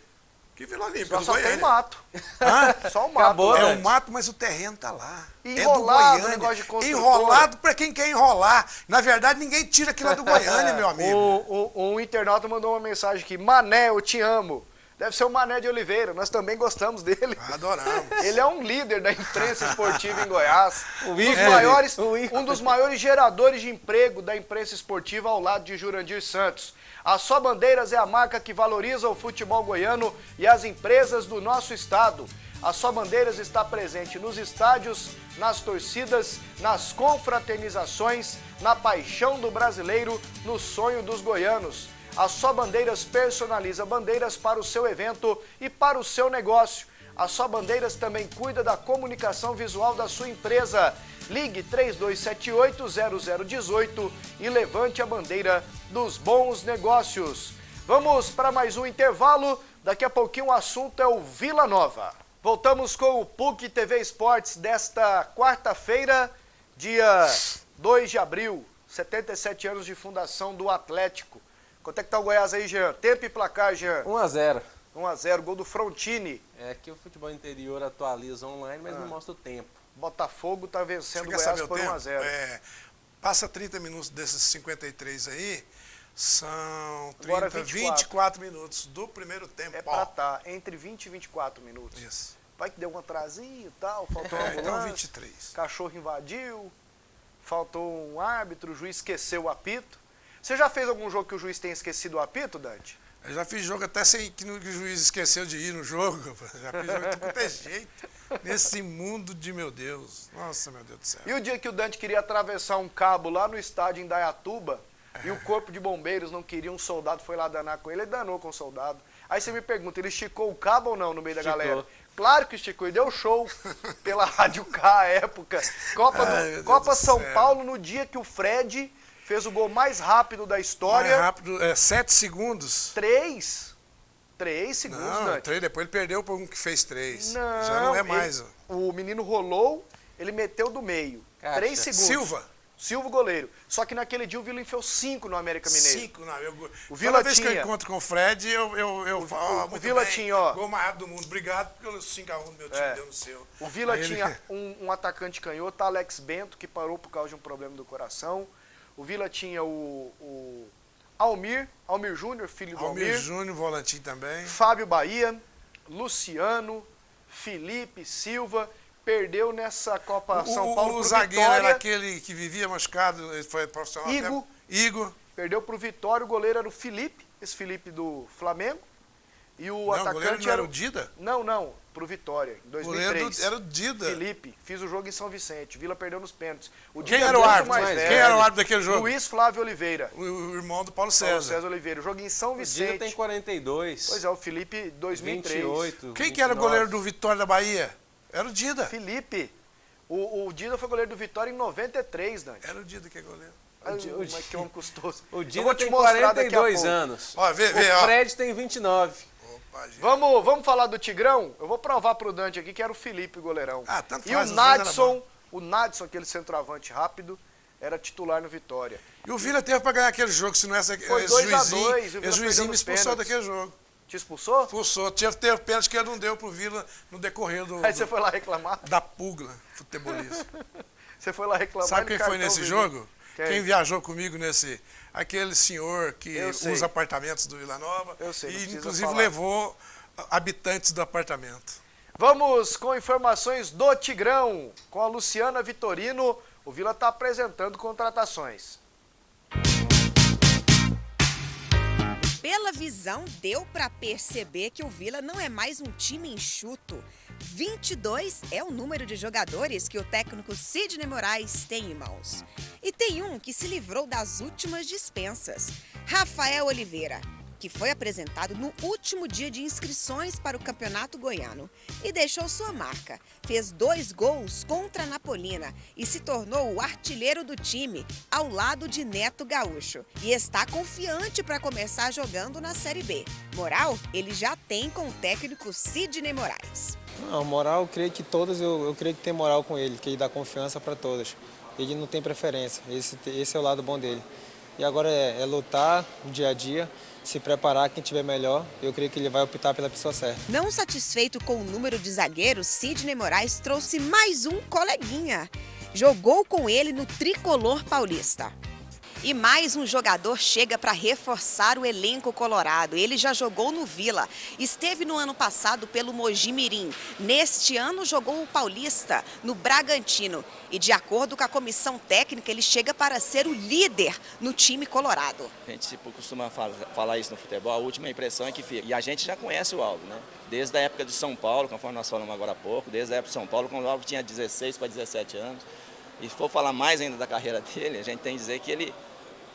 Que Vila Olímpica? Só tem mato. Hã? Só o mato. Acabou, É né? um mato, mas o terreno tá lá. Enrolado, é do negócio de Goiânia. construtora. Enrolado pra quem quer enrolar. Na verdade, ninguém tira aquilo lá do Goiânia, meu amigo. Um internauta mandou uma mensagem aqui. Mané, eu te amo. Deve ser o Mané de Oliveira. Nós também gostamos dele. Adoramos. Ele é um líder da imprensa esportiva em Goiás. ícone. Um dos maiores geradores de emprego da imprensa esportiva ao lado de Jurandir Santos. A Só Bandeiras é a marca que valoriza o futebol goiano e as empresas do nosso estado. A Só Bandeiras está presente nos estádios, nas torcidas, nas confraternizações, na paixão do brasileiro, no sonho dos goianos. A Só Bandeiras personaliza bandeiras para o seu evento e para o seu negócio. A Só Bandeiras também cuida da comunicação visual da sua empresa. Ligue 3278-0018 e levante a bandeira dos bons negócios. Vamos para mais um intervalo. Daqui a pouquinho o assunto é o Vila Nova. Voltamos com o PUC TV Esportes desta quarta-feira, dia 2 de abril, 77 anos de fundação do Atlético. Quanto é que tá o Goiás aí, Jean? Tempo e placar, Jean? 1-0. 1-0, gol do Frontini. É que o futebol interior atualiza online, mas não mostra o tempo. Botafogo tá vencendo o Você quer Goiás saber por o tempo? 1-0. Passa 30 minutos desses 53 aí, são 30, Agora 24 minutos do primeiro tempo. É pra estar entre 20 e 24 minutos. Isso. Vai que deu um atrasinho e tal, faltou uma Então ambulância, 23. cachorro invadiu, faltou um árbitro, o juiz esqueceu o apito. Você já fez algum jogo que o juiz tenha esquecido o apito, Dante? Eu já fiz jogo até sem que o juiz esqueceu de ir no jogo. Já fiz jogo de qualquer jeito. Nesse mundo de meu Deus. Nossa, meu Deus do céu. E o dia que o Dante queria atravessar um cabo lá no estádio em Dayatuba e o corpo de bombeiros não queria, um soldado foi lá danar com ele, ele danou com o soldado. Aí você me pergunta, ele esticou o cabo ou não no meio da galera? Claro que esticou, e deu show pela Rádio K à época. Copa São Paulo, no dia que o Fred fez o gol mais rápido da história. Mais rápido, 7 segundos. 3 segundos, Não, Dante. 3, depois ele perdeu por um que fez 3. Não, já não é mais. O menino rolou, ele meteu do meio. Caixa. 3 segundos. Silva, goleiro. Só que naquele dia o Vila enfiou 5 no América Mineiro. 5, não. O Vila toda vez tinha... que eu encontro com o Fred, eu falo, o Vila bem, tinha, ó. gol mais rápido do mundo. Obrigado pelo 5x1 do meu time, deu no seu. O Vila Aí tinha ele... um atacante canhoto, Alex Bento, que parou por causa de um problema do coração. O Vila tinha o Almir Júnior, filho do Almir. Almir Júnior, volantinho também. Fábio Bahia, Luciano, Felipe Silva. Perdeu nessa Copa São Paulo pro zagueiro Vitória. era aquele que vivia machucado, ele foi profissional. Igor. Perdeu pro Vitória, o goleiro era o Felipe, esse Felipe do Flamengo. E o Não, atacante o goleiro não era o Dida? Não, pro Vitória, em 2003. O goleiro era o Dida. Felipe, fiz o jogo em São Vicente, Vila perdeu nos pênaltis. Quem era o árbitro? Quem era o árbitro daquele jogo? Luiz Flávio Oliveira. O irmão do Paulo César. Paulo César Oliveira. O jogo em São Vicente. O Dida tem 42. Pois é, o Felipe 2003. 28, Quem 29. que era o goleiro do Vitória da Bahia? Era o Dida. Felipe. O Dida foi goleiro do Vitória em 93, Dante. Era o Dida que é goleiro. Mas que homem custoso. O Dida tem 42 anos. Ó, vê, o Fred tem 29. Opa, vamos falar do Tigrão? Eu vou provar pro Dante aqui que era o Felipe, o goleirão. Ah, tanto e faz, o Nadson, aquele centroavante rápido, era titular no Vitória. E o Vila teve pra ganhar aquele jogo, se não é esse juizinho. O juizinho me expulsou daquele jogo. Te expulsou? Expulsou. Teve pênalti que ele não deu pro Vila no decorrer do... Aí você foi lá reclamar? Da pugla futebolista. Você foi lá reclamar. Sabe quem foi nesse jogo? Quem viajou comigo nesse... Aquele senhor que usa apartamentos do Vila Nova. Eu sei, e inclusive levou habitantes do apartamento. Vamos com informações do Tigrão. Com a Luciana Vitorino, o Vila está apresentando contratações. Pela visão, deu para perceber que o Vila não é mais um time enxuto. 22 é o número de jogadores que o técnico Sidney Moraes tem em mãos. E tem um que se livrou das últimas dispensas, Rafael Oliveira, que foi apresentado no último dia de inscrições para o Campeonato Goiano e deixou sua marca. Fez 2 gols contra a Napolina e se tornou o artilheiro do time, ao lado de Neto Gaúcho. E está confiante para começar jogando na Série B. Moral, ele já tem com o técnico Sidney Moraes. Não, moral, eu creio que todas, eu creio que tem moral com ele, que ele dá confiança para todas. Ele não tem preferência, esse é o lado bom dele. E agora é lutar no dia a dia, se preparar, quem tiver melhor, eu creio que ele vai optar pela pessoa certa. Não satisfeito com o número de zagueiros, Sidney Moraes trouxe mais um coleguinha. Jogou com ele no tricolor paulista. E mais um jogador chega para reforçar o elenco colorado. Ele já jogou no Vila, esteve no ano passado pelo Mogi Mirim. Neste ano jogou o Paulista, no Bragantino. E de acordo com a comissão técnica, ele chega para ser o líder no time colorado. A gente costuma falar isso no futebol, a última impressão é que fica. E a gente já conhece o Álvaro, né? Desde a época de São Paulo, conforme nós falamos agora há pouco, desde a época de São Paulo, quando o Álvaro tinha 16 para 17 anos. E se for falar mais ainda da carreira dele, a gente tem que dizer que ele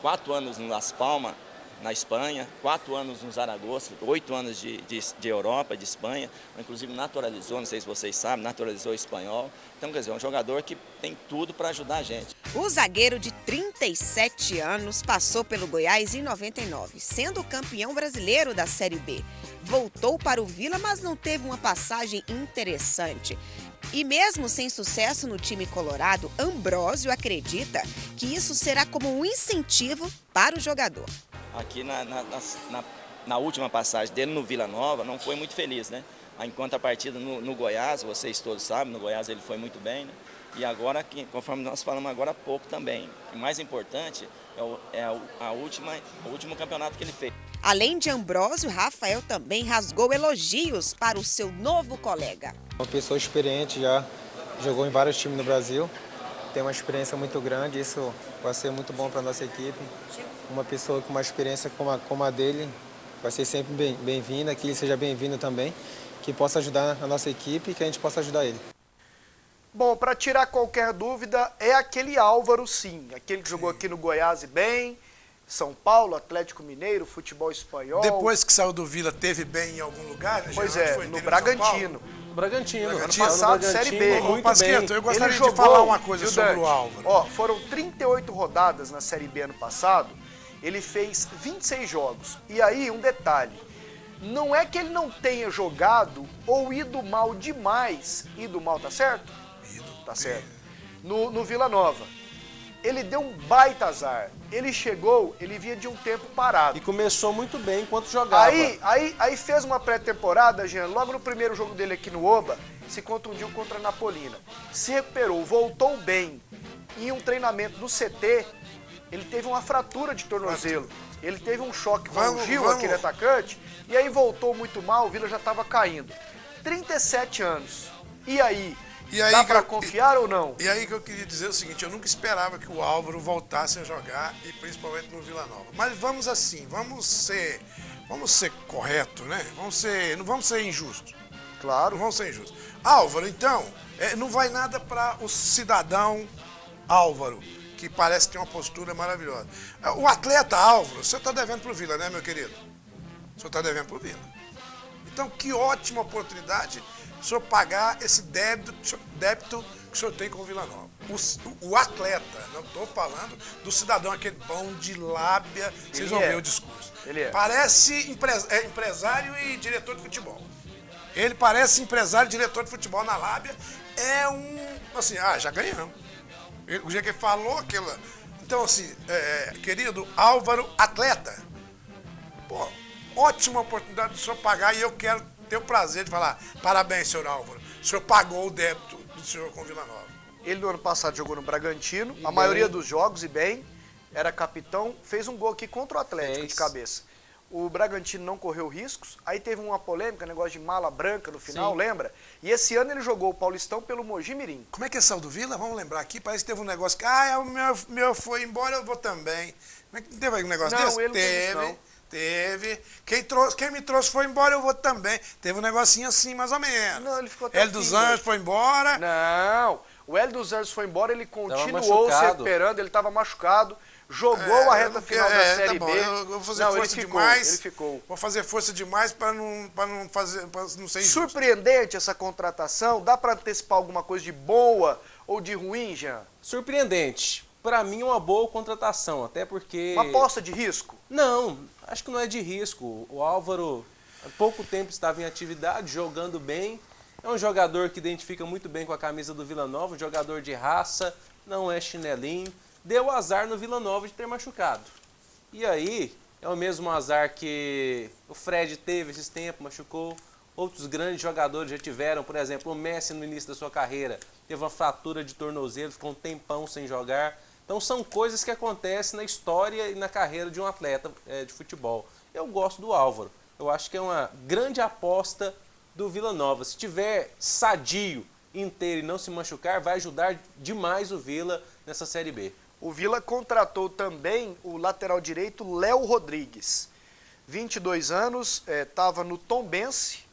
4 anos no Las Palmas, na Espanha, 4 anos no Zaragoza, 8 anos de Europa, de Espanha, inclusive naturalizou, não sei se vocês sabem, naturalizou espanhol. Então, quer dizer, é um jogador que tem tudo para ajudar a gente. O zagueiro de 37 anos passou pelo Goiás em 99, sendo campeão brasileiro da Série B. Voltou para o Vila, mas não teve uma passagem interessante. E mesmo sem sucesso no time colorado, Ambrósio acredita que isso será como um incentivo para o jogador. Aqui na última passagem dele no Vila Nova, não foi muito feliz, né? Enquanto a partida no Goiás, vocês todos sabem, no Goiás ele foi muito bem, né? E agora, conforme nós falamos agora há pouco também, o mais importante é o último campeonato que ele fez. Além de Ambrósio, Rafael também rasgou elogios para o seu novo colega. Uma pessoa experiente, já jogou em vários times no Brasil, tem uma experiência muito grande, isso vai ser muito bom para a nossa equipe. Uma pessoa com uma experiência como a dele vai ser sempre bem-vinda, que ele seja bem-vindo também, que possa ajudar a nossa equipe e que a gente possa ajudar ele. Bom, para tirar qualquer dúvida, é aquele Álvaro sim, aquele que jogou aqui no Goiás e bem, São Paulo, Atlético Mineiro, futebol espanhol. Depois que saiu do Vila, teve bem em algum lugar? Né? Pois é, no Bragantino. Bragantino. Ano passado, Série B. Ô, Pasqueto, eu gostaria de falar uma coisa sobre o Álvaro. Ó, foram 38 rodadas na Série B ano passado, ele fez 26 jogos. E aí, um detalhe, não é que ele não tenha jogado ou ido mal demais. Ido mal, tá certo? Tá certo. No Vila Nova. Ele deu um baita azar. Ele chegou, ele vinha de um tempo parado. E começou muito bem enquanto jogava. Aí fez uma pré-temporada, Jean, logo no primeiro jogo dele aqui no Oba, se contundiu contra a Napolina. Se recuperou, voltou bem. Em um treinamento no CT, ele teve uma fratura de tornozelo. Ele teve um choque com o Gil, aquele atacante, e aí voltou muito mal, o Vila já estava caindo. 37 anos. E aí? Dá pra confiar ou não? E aí que eu queria dizer o seguinte, eu nunca esperava que o Álvaro voltasse a jogar, e principalmente no Vila Nova. Mas vamos assim, vamos ser corretos, né? Não vamos ser injustos. Claro. Não vamos ser injustos. Álvaro, então, não vai nada para o cidadão Álvaro, que parece ter uma postura maravilhosa. O atleta Álvaro, você está devendo pro Vila, né, meu querido? O senhor está devendo pro Vila. Então, que ótima oportunidade o senhor pagar esse débito que o senhor tem com o Vila Nova. O atleta, não estou falando do cidadão, aquele bom de lábia, vocês vão ver o discurso. Ele é. Parece empresário e diretor de futebol. Ele parece empresário e diretor de futebol na lábia. É assim, já ganhamos. O jeito que ele falou aquilo. Então, assim, querido Álvaro, atleta, pô, ótima oportunidade do senhor pagar e eu quero ter o prazer de falar, parabéns, senhor Álvaro, o senhor pagou o débito do senhor com o Vila Nova. Ele no ano passado jogou no Bragantino, a maioria dos jogos, e bem, era capitão, fez um gol aqui contra o Atlético de cabeça. O Bragantino não correu riscos, aí teve uma polêmica, negócio de mala branca no final, lembra? E esse ano ele jogou o Paulistão pelo Mogi Mirim. Como é que é saiu do Vila? Vamos lembrar aqui, parece que teve um negócio que, o meu foi embora, eu vou também. Como é que teve um negócio desse? Não, ele não teve isso, não. Teve. Quem me trouxe foi embora, eu vou também. Teve um negocinho assim, mais ou menos. Não, ele ficou até Hélio dos Anjos foi embora. Não, o Hélio dos Anjos foi embora, ele continuou se recuperando, ele estava machucado, jogou a reta final da Série B. Eu vou fazer força demais. Ele ficou. Vou fazer força demais para não ser injusto. Surpreendente essa contratação? Dá para antecipar alguma coisa de boa ou de ruim, Jean? Surpreendente. Para mim é uma boa contratação, até porque... Uma aposta de risco? Não, acho que não é de risco. O Álvaro há pouco tempo estava em atividade, jogando bem. É um jogador que identifica muito bem com a camisa do Vila Nova, um jogador de raça, não é chinelinho. Deu azar no Vila Nova de ter machucado. E aí, É o mesmo azar que o Fred teve esses tempos, machucou. Outros grandes jogadores já tiveram, por exemplo, o Messi no início da sua carreira teve uma fratura de tornozelo, ficou um tempão sem jogar. Então são coisas que acontecem na história e na carreira de um atleta de futebol. Eu gosto do Álvaro. Eu acho que é uma grande aposta do Vila Nova. Se tiver sadio, inteiro e não se machucar, vai ajudar demais o Vila nessa Série B. O Vila contratou também o lateral direito Léo Rodrigues. 22 anos, estava no Tombense,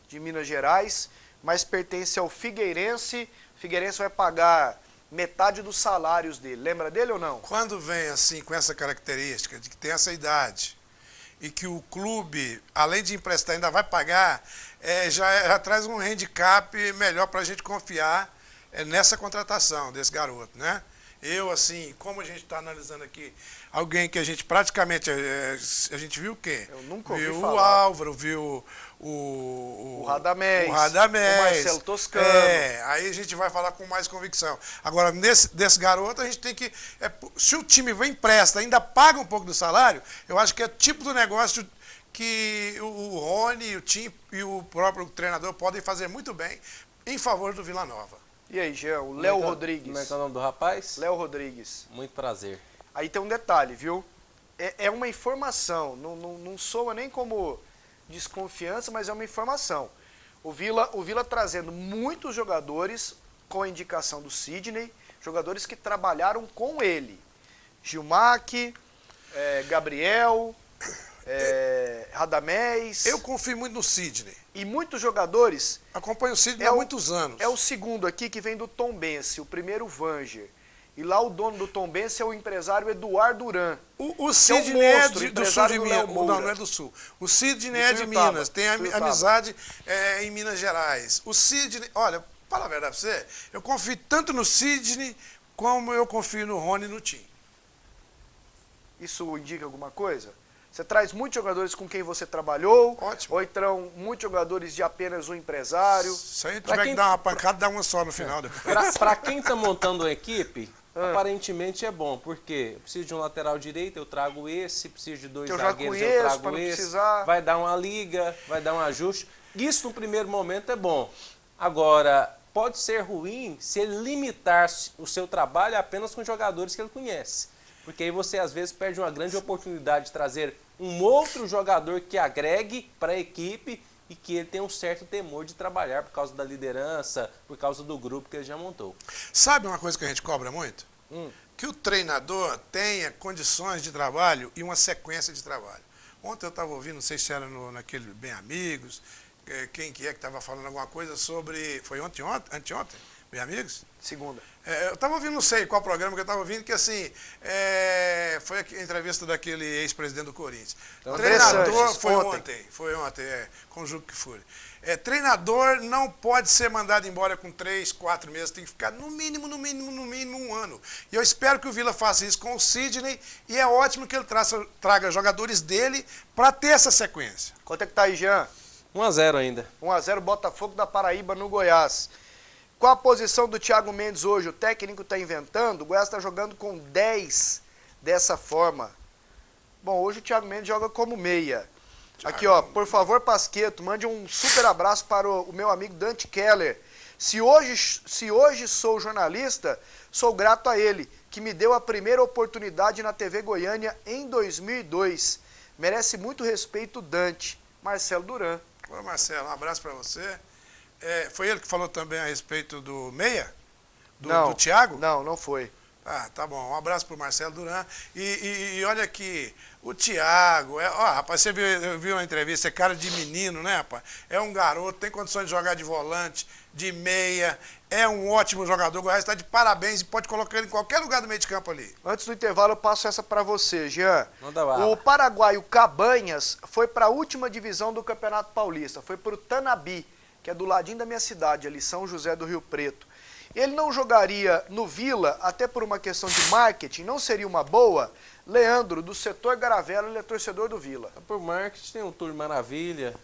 de Minas Gerais, mas pertence ao Figueirense. O Figueirense vai pagar metade dos salários dele. Lembra dele ou não? Quando vem assim, com essa característica de que tem essa idade e que o clube, além de emprestar, ainda vai pagar, já traz um handicap melhor para a gente confiar nessa contratação desse garoto, né? Eu, assim, como a gente está analisando aqui, alguém que a gente praticamente, a gente viu o quê? Eu nunca ouvi viu falar. O Álvaro, viu o Radamés, o Marcelo Toscano. Aí a gente vai falar com mais convicção. Agora, desse garoto, a gente tem que, se o time vem empresta, ainda paga um pouco do salário, eu acho que é o tipo do negócio que o Rony, o Tim e o próprio treinador podem fazer muito bem em favor do Vila Nova. E aí, Jean, o Léo Rodrigues. Como é que é o nome do rapaz? Léo Rodrigues. Muito prazer. Aí tem um detalhe, viu? É uma informação, não soa nem como desconfiança, mas é uma informação. O Vila trazendo muitos jogadores com a indicação do Sidney, jogadores que trabalharam com ele. Gilmac, Gabriel, Radamés. Eu confio muito no Sidney. E muitos jogadores... Acompanho o Sidney há muitos anos. É o segundo aqui que vem do Tombense, o primeiro Vanger. E lá o dono do Tombense é o empresário Eduardo Duran. O Sidney é do sul de Minas. Não é do sul. O Sidney é de Minas, tem amizade em Minas Gerais. O Sidney, olha, fala a verdade pra você, eu confio tanto no Sidney como eu confio no Rony e no Tim. Isso indica alguma coisa? Você traz muitos jogadores com quem você trabalhou. Ótimo. Ou então muitos jogadores de apenas um empresário. Se a gente tiver que dar uma pancada, dá uma só no final. Para quem está montando a equipe, aparentemente é bom. Porque eu preciso de um lateral direito, eu trago esse. Preciso de dois zagueiros, eu trago esse. Vai dar uma liga, vai dar um ajuste. Isso no primeiro momento é bom. Agora, pode ser ruim se ele limitar o seu trabalho apenas com jogadores que ele conhece. Porque aí você, às vezes, perde uma grande oportunidade de trazer um outro jogador que agregue para a equipe e que ele tem um certo temor de trabalhar por causa da liderança, por causa do grupo que ele já montou. Sabe uma coisa que a gente cobra muito? Que o treinador tenha condições de trabalho e uma sequência de trabalho. Ontem eu estava ouvindo, não sei se era naquele Bem Amigos, quem que estava falando alguma coisa sobre... Foi anteontem? Bem Amigos? Segunda. Eu estava ouvindo, não sei qual programa que eu estava ouvindo, que assim, foi a entrevista daquele ex-presidente do Corinthians. Então, treinador, foi ontem, com o Juco Kfouri. Treinador não pode ser mandado embora com 3, 4 meses, tem que ficar no mínimo um ano. E eu espero que o Vila faça isso com o Sidney, e é ótimo que ele traga jogadores dele para ter essa sequência. Quanto é que tá aí, Jean? 1-0 ainda. 1-0 Botafogo da Paraíba no Goiás. Qual a posição do Thiago Mendes hoje? O técnico está inventando, o Goiás está jogando com 10 dessa forma. Bom, hoje o Thiago Mendes joga como meia. Aqui, ó, por favor, Pasqueto, mande um super abraço para o meu amigo Dante Keller. Se hoje sou jornalista, sou grato a ele, que me deu a primeira oportunidade na TV Goiânia em 2002. Merece muito respeito, Dante. Marcelo Duran. Ô, Marcelo, um abraço para você. Foi ele que falou também a respeito do meia? Do Thiago? Não foi. Ah, tá bom. Um abraço pro Marcelo Duran. E olha aqui, o Thiago, rapaz, você viu uma entrevista, é cara de menino, né, rapaz? É um garoto, tem condições de jogar de volante, de meia, é um ótimo jogador. O Goiás está de parabéns e pode colocar ele em qualquer lugar do meio de campo ali. Antes do intervalo, eu passo essa para você, Jean. Manda lá. O paraguaio Cabanhas foi para a última divisão do Campeonato Paulista, foi para o Tanabi, que é do ladinho da minha cidade, ali, São José do Rio Preto. Ele não jogaria no Vila, até por uma questão de marketing, não seria uma boa? Leandro, do setor Garavela, ele é torcedor do Vila. Por marketing tem o Tour Maravilha,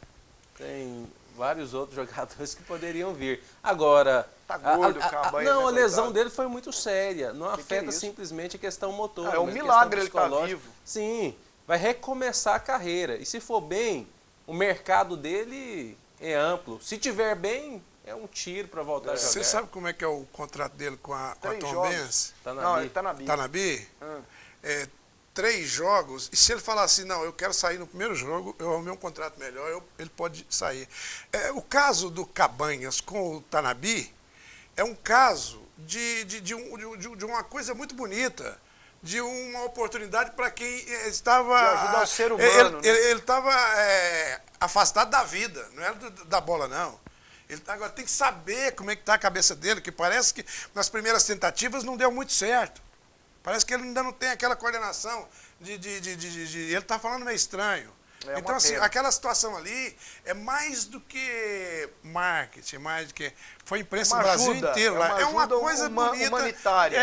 tem vários outros jogadores que poderiam vir. Agora, tá gordo, a lesão dele foi muito séria, não afeta simplesmente a questão motor. É um milagre ele estar vivo. Sim, vai recomeçar a carreira. E se for bem, o mercado dele é amplo. Se tiver bem, é um tiro para voltar a jogar. Você sabe como é que é o contrato dele com a Tombense? Não, ele tá na B. Tá na B? 3 jogos, e se ele falar assim, não, eu quero sair no primeiro jogo, eu arrumei um contrato melhor, ele pode sair. O caso do Cabanhas com o Tanabi é um caso de uma coisa muito bonita, de uma oportunidade para quem estava... De ajudar o ser humano. Ele estava afastado da vida, não era da bola, não. Ele agora tem que saber como é que está a cabeça dele, que parece que nas primeiras tentativas não deu muito certo. Parece que ele ainda não tem aquela coordenação ele está falando meio estranho. Então, assim, aquela situação ali é mais do que marketing, mais do que... Foi imprensa no Brasil inteiro lá. É uma coisa bonita. Humanitária.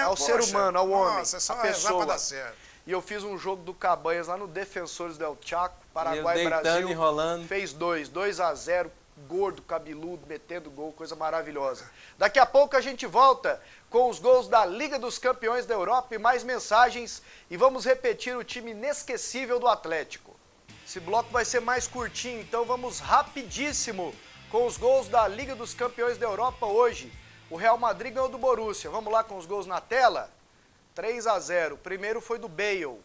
Ao ser humano, ao homem. Nossa, só a pessoa. Vai dar certo. E eu fiz um jogo do Cabanhas lá no Defensores del Chaco, Paraguai e Brasil. Enrolando. Fez 2-0, gordo, cabeludo, metendo gol, coisa maravilhosa. Daqui a pouco a gente volta com os gols da Liga dos Campeões da Europa e mais mensagens. E vamos repetir o time inesquecível do Atlético. Esse bloco vai ser mais curtinho, então vamos rapidíssimo com os gols da Liga dos Campeões da Europa hoje. O Real Madrid ganhou do Borussia. Vamos lá com os gols na tela? 3-0. O primeiro foi do Bale,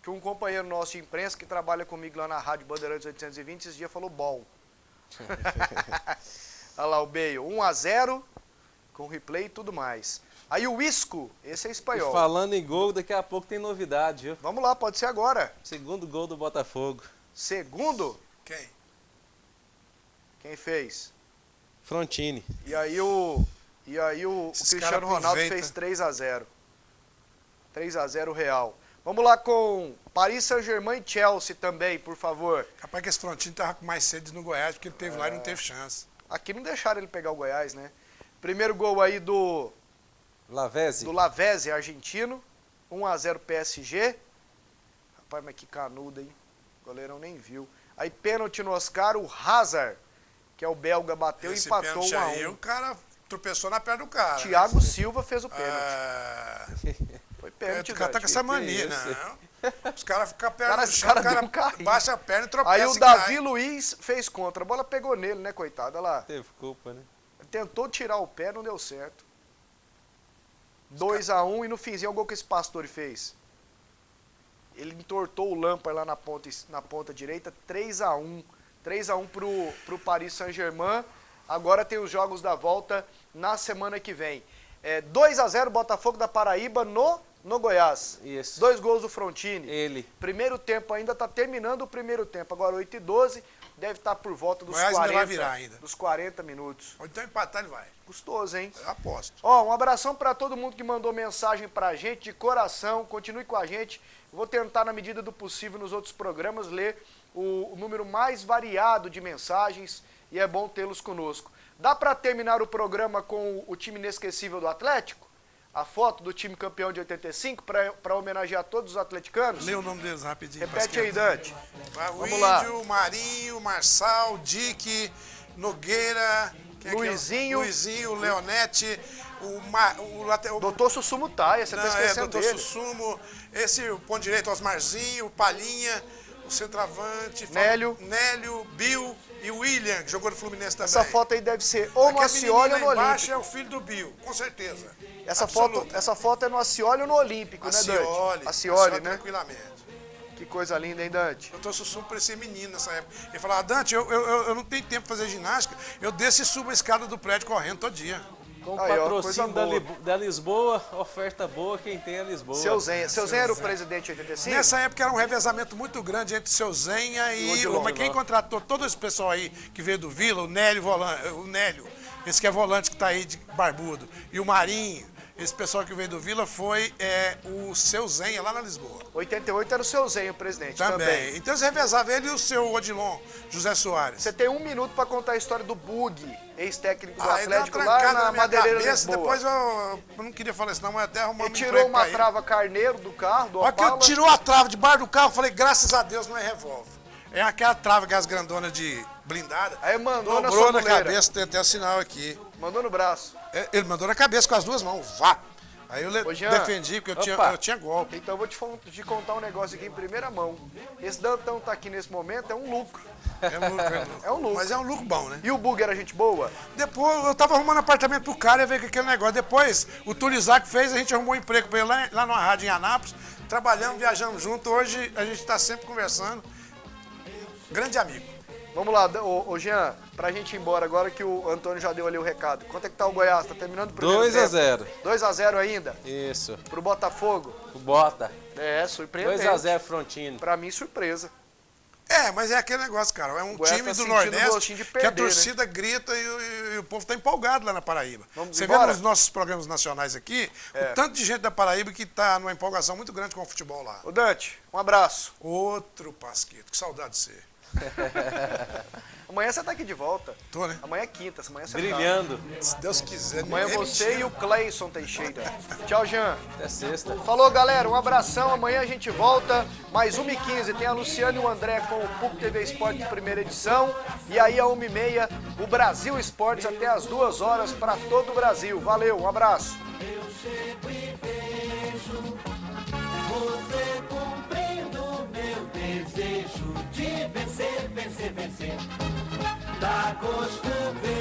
que um companheiro nosso de imprensa que trabalha comigo lá na Rádio Bandeirantes 820 esses dias falou bom. Olha lá o Bale, 1-0, com replay e tudo mais. Aí o Isco, esse é espanhol. E falando em gol, daqui a pouco tem novidade, viu? Vamos lá, pode ser agora. Segundo gol do Botafogo. Segundo? Quem? Quem fez? Frontini. E aí o Cristiano Ronaldo fez 3-0. 3-0 Real. Vamos lá com Paris Saint-Germain e Chelsea também, por favor. Capaz que esse Frontini estava com mais sede no Goiás, porque ele teve lá e não teve chance. Aqui não deixaram ele pegar o Goiás, né? Primeiro gol aí do Lavezzi, argentino. 1-0 PSG. Rapaz, mas que canudo, hein? O goleirão nem viu. Aí pênalti no Oscar, o Hazard, que é o belga, bateu e empatou 1-1. Aí o cara tropeçou na perna do cara. Thiago Silva fez o pênalti. Foi pênalti. O cara tá com essa mania, né? Os caras ficam perto do chão, o cara baixa a perna e tropeça. Aí o Davi Luiz fez contra. A bola pegou nele, né, coitado? Olha lá. Teve culpa, né? Tentou tirar o pé, não deu certo. 2-1 e no finzinho o gol que esse Pastore fez. Ele entortou o Lampard lá na ponta direita, 3-1. 3-1 pro Paris Saint-Germain. Agora tem os jogos da volta na semana que vem. 2-0 Botafogo da Paraíba no Goiás. Isso. 2 gols do Frontini. Ele. Primeiro tempo ainda está terminando o primeiro tempo. Agora 8h12, deve estar por volta dos Goiás 40, vai virar ainda. dos 40 minutos. Ou então empatar ele vai. Custoso, hein? Eu aposto. Ó, um abração para todo mundo que mandou mensagem pra gente, de coração. Continue com a gente. Vou tentar, na medida do possível, nos outros programas, ler o número mais variado de mensagens e é bom tê-los conosco. Dá para terminar o programa com o time inesquecível do Atlético? A foto do time campeão de 85 para homenagear todos os atleticanos? Lê o nome deles rapidinho. Repete aí, Dante. Vamos lá. Índio, Marinho, Marçal, Dick, Nogueira, Luizinho, Leonete, o Doutor Sussumo Taia, você está esquecendo Doutor dele. Sussumo, o ponto direito, Osmarzinho, o Palhinha, o centroavante, Nélio, Bill e o William, que jogou no Fluminense também. Essa foto aí deve ser ou no Acioli ou no Olímpico. Embaixo é o filho do Bill, com certeza. Essa foto é no Acioli ou no Olímpico, né, Dante? Acioli, né? Tranquilamente. Que coisa linda, hein, Dante? Eu tô Sussumo parecia menino nessa época. Ele falava, Dante, eu não tenho tempo para fazer ginástica, eu desço e subo a escada do prédio correndo todo dia. Com o patrocínio da Lisboa, oferta boa, quem tem a Lisboa. Seu Zenha era o presidente de 85? Nessa época era um revezamento muito grande entre Seu Zenha e mas quem contratou todo esse pessoal aí que veio do Vila, o Nélio, esse que é volante que tá aí de barbudo, e o Marinho, esse pessoal que veio do Vila foi o Seu Zenha lá na Lisboa. 88 era o Seu Zenha, o presidente. Também. Então eles revezavam ele e o seu Odilon, José Soares. Você tem 1 minuto para contar a história do Bug, ex-técnico do Atlético lá na Madeireira Lisboa. Depois eu não queria falar isso não, mas até arrumar ele tirou uma trava Carneiro do carro, do Opala. Olha que tirou a trava de bar do carro, falei, graças a Deus não é revólver. É aquela trava que as grandonas de blindada. Aí mandou na cabeça, tem até o sinal aqui. Mandou no braço. Ele mandou na cabeça com as duas mãos, vá. Aí eu Ô, Jean. defendi, porque eu tinha golpe. Então eu vou te contar um negócio aqui em primeira mão. Esse Dantão tá aqui nesse momento, é um lucro. É um lucro. Mas é um lucro bom, né? E o Bug era gente boa? Depois, eu tava arrumando apartamento pro cara e veio com aquele negócio. Depois, o Tulizac fez, a gente arrumou um emprego pra ele lá numa rádio em Anápolis. Trabalhamos, viajamos junto. Hoje a gente tá sempre conversando. Grande amigo. Vamos lá, ô Jean, pra gente ir embora agora que o Antônio já deu ali o recado. Quanto é que tá o Goiás? Tá terminando o primeiro 2-0. 2-0 ainda? Isso. Pro Botafogo? O Bota. É, surpreendente. 2-0 Frontino. Pra mim, surpresa. Mas é aquele negócio, cara. É um o Goiás time tá do Nordeste gostinho de perder, que a torcida grita e o povo tá empolgado lá na Paraíba. Você embora? vê nos nossos programas nacionais aqui, o tanto de gente da Paraíba que tá numa empolgação muito grande com o futebol lá. Ô Dante, um abraço. Outro Pasquito, que saudade de você. Amanhã você tá aqui de volta. Tô, né? Amanhã é quinta, amanhã você Brilhando. Tá. Se Deus quiser. Amanhã você e o Cleison Teixeira. Tchau, Jean. Até sexta. Falou, galera. Um abração. Amanhã a gente volta. Mais 1h15. Tem a Luciana e o André com o PUC TV Esportes primeira edição. E aí, às 1h30, o Brasil Esportes até às 2 horas para todo o Brasil. Valeu, um abraço. Eu chego e vejo você cumprindo meu desejo de vencer, vencer, vencer. Dá gosto ver.